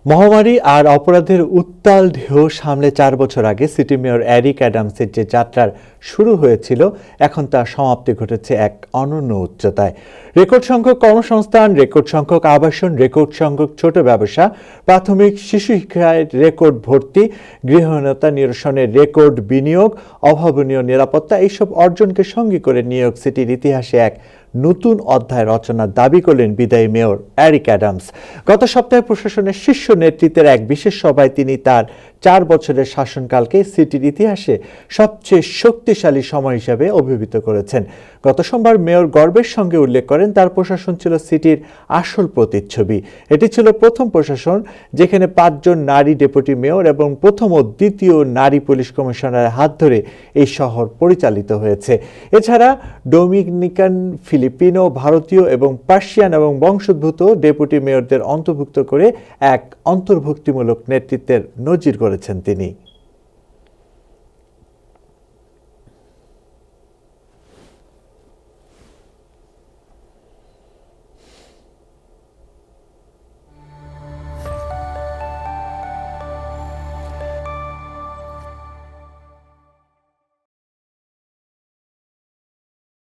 মহামারী আর অপরাধের উত্তাল ঢেউ সামলে ৪ বছর আগে সিটি মেয়র এরিক অ্যাডামসের যে যাত্রার শুরু হয়েছিল, এখন তার সমাপ্তি ঘটেছে এক অনন্য উচ্চতায়। রেকর্ড সংখ্যক কর্মসংস্থান, রেকর্ড সংখ্যক আবাসন, রেকর্ড সংখ্যক ছোট ব্যবসা, প্রাথমিক শিশু শিক্ষায় রেকর্ড ভর্তি, গৃহহীনতা নিরসনের রেকর্ড বিনিয়োগ, অভাবনীয় নিরাপত্তা, এইসব অর্জনকে সঙ্গী করে নিউ ইয়র্ক সিটির ইতিহাসে এক নতুন অধ্যায় রচনার দাবি করলেন বিদায়ী মেয়র এরিক অ্যাডামস। গত সপ্তাহে প্রশাসনের শীর্ষ নেতৃত্বের এক বিশেষ সভায় তিনি তার ৪ বছরের শাসনকালকে সিটির ইতিহাসে সবচেয়ে শক্তিশালী সময় হিসেবে অভিহিত করেছেন। গত সোমবার মেয়র গর্বের সঙ্গে উল্লেখ করেন তার প্রশাসন ছিল সিটির আসল প্রতিচ্ছবি। এটি ছিল প্রথম প্রশাসন যেখানে ৫ জন নারী ডেপুটি মেয়র এবং প্রথম ও দ্বিতীয় নারী পুলিশ কমিশনারের হাত ধরে এই শহর পরিচালিত হয়েছে। এছাড়া ডোমিনিকান, ফিলিপিনো, ভারতীয় এবং পার্সিয়ান এবং বংশোদ্ভূত ডেপুটি মেয়রদের অন্তর্ভুক্ত করে এক অন্তর্ভুক্তিমূলক নেতৃত্বের নজির করেছেন তিনি।